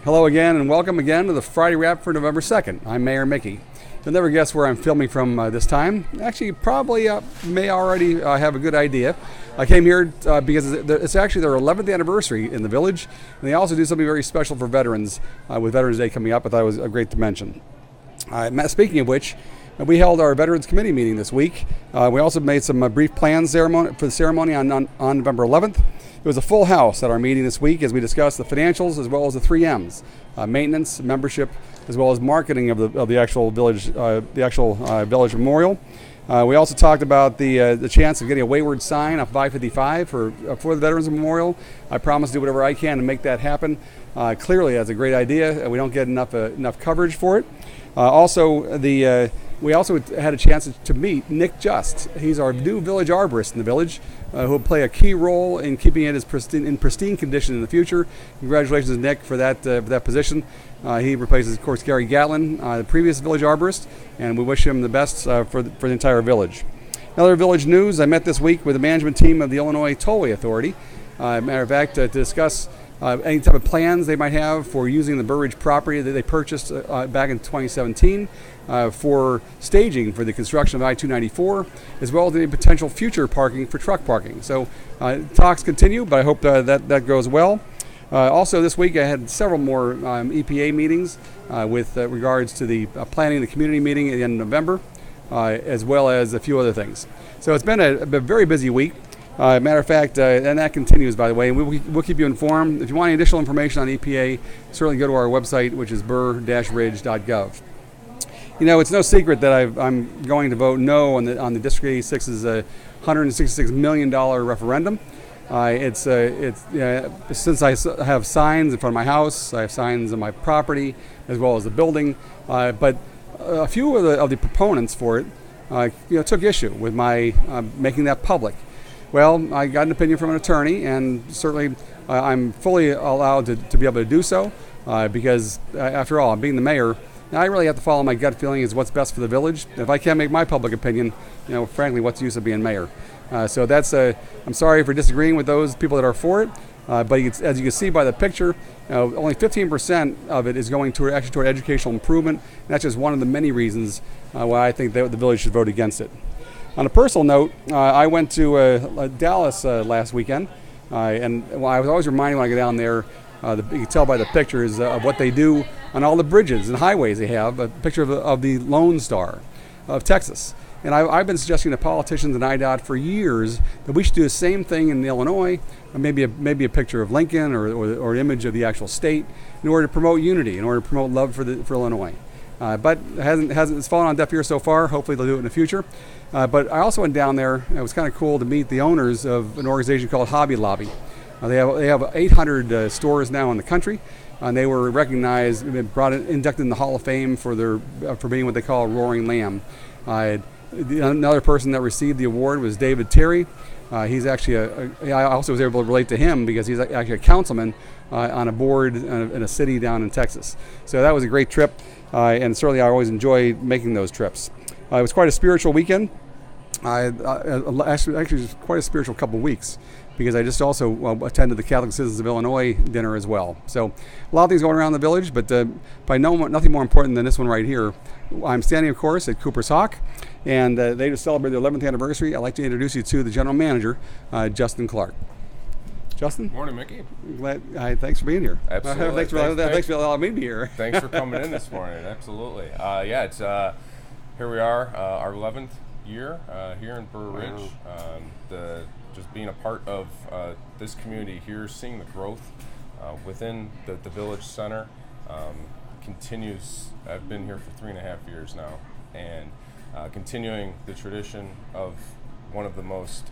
Hello again and welcome again to the Friday Wrap for November 2nd. I'm Mayor Mickey. You'll never guess where I'm filming from this time. Actually, you probably may already have a good idea. I came here because it's actually their 11th anniversary in the village, and they also do something very special for veterans with Veterans Day coming up. I thought it was a great to mention. Speaking of which, we held our Veterans Committee meeting this week. We also made some brief plans for the ceremony on November 11th. It was a full house at our meeting this week as we discussed the financials as well as the 3 M's, maintenance, membership, as well as marketing of the actual village, village memorial. We also talked about the chance of getting a wayward sign off I-55 for the Veterans Memorial. I promise to do whatever I can to make that happen. Clearly, that's a great idea. We don't get enough coverage for it. We also had a chance to meet Nick Just. He's our new village arborist in the village, who will play a key role in keeping it in pristine condition in the future. Congratulations, Nick, for that position. He replaces, of course, Gary Gatlin, the previous village arborist, and we wish him the best for the entire village. Another village news, I met this week with the management team of the Illinois Tollway Authority. Matter of fact, to discuss any type of plans they might have for using the Burbridge property that they purchased back in 2017 for staging for the construction of I-294, as well as any potential future parking for truck parking. So talks continue, but I hope that goes well. Also this week I had several more EPA meetings with regards to the planning the community meeting at the end of November, as well as a few other things. So it's been a very busy week. Matter of fact, and that continues, by the way, and we'll keep you informed. If you want any additional information on EPA, certainly go to our website, which is bur-ridge.gov. You know, it's no secret that I'm going to vote no on the District 86's $166 million referendum. Since I have signs in front of my house, I have signs on my property, as well as the building, but a few of the proponents for it took issue with my making that public. Well, I got an opinion from an attorney, and certainly I'm fully allowed to be able to do so because, after all, being the mayor, I really have to follow my gut feeling is what's best for the village. If I can't make my public opinion, frankly, what's the use of being mayor? So that's I'm sorry for disagreeing with those people that are for it, but as you can see by the picture, only 15% of it is going toward educational improvement, and that's just one of the many reasons why I think that the village should vote against it. On a personal note, I went to Dallas last weekend, and I was always reminded when I go down there, you can tell by the pictures of what they do on all the bridges and highways they have, a picture of the Lone Star of Texas. And I've been suggesting to politicians and IDOT for years that we should do the same thing in Illinois, maybe a picture of Lincoln or an image of the actual state in order to promote unity, in order to promote love for Illinois. But it's fallen on deaf ears so far. Hopefully they'll do it in the future. But I also went down there. It was kind of cool to meet the owners of an organization called Hobby Lobby. They have 800 stores now in the country, and they were recognized, inducted in the Hall of Fame for being what they call a roaring lamb. Another person that received the award was David Terry. He's actually I also was able to relate to him because he's actually a councilman on a board in a city down in Texas. So that was a great trip, and certainly I always enjoy making those trips. It was quite a spiritual weekend. Actually, it was quite a spiritual couple of weeks because I just also attended the Catholic Citizens of Illinois dinner as well. So a lot of things going around the village, but nothing more important than this one right here. I'm standing, of course, at Cooper's Hawk, and they just celebrated their 11th anniversary. I'd like to introduce you to the general manager, Justin Clark. Justin? Morning, Mickey. Thanks for being here. Absolutely. Thanks for allowing me to be here. Thanks for coming in this morning. Absolutely. It's here we are, our 11th year here in Burbridge. Wow. Just being a part of this community here, seeing the growth within the village center continues. I've been here for 3.5 years now, and continuing the tradition of one of the most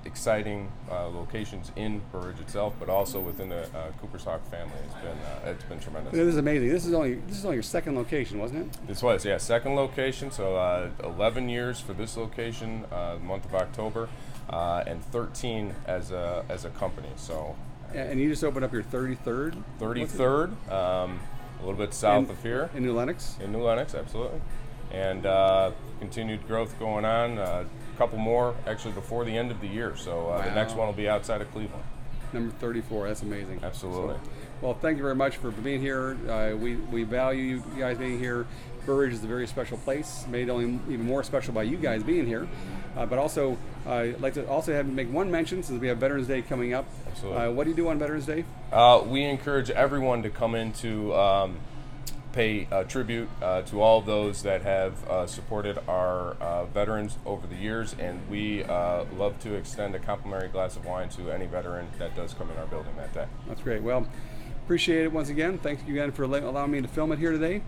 exciting locations in Burbridge itself, but also within the Cooper's Hawk family. It's been tremendous. This is amazing. This is only your second location, wasn't it? This was, yeah, second location. So 11 years for this location, the month of October, and 13 as a company. So. And you just opened up your 33rd? 33rd, a little bit south of here. In New Lenox? In New Lenox, absolutely. And continued growth going on. A couple more actually before the end of the year. So the next one will be outside of Cleveland. Number 34. That's amazing. Absolutely. So, well, thank you very much for being here. We value you guys being here. Burbridge is a very special place, made only even more special by you guys being here. But also, I'd like to also make one mention, since we have Veterans Day coming up. Absolutely. What do you do on Veterans Day? We encourage everyone to come in to pay tribute to all of those that have supported our veterans over the years, and we love to extend a complimentary glass of wine to any veteran that does come in our building that day. That's great. Well, appreciate it once again. Thank you again for allowing me to film it here today.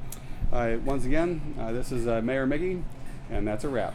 Once again, this is Mayor Miggy, and that's a wrap.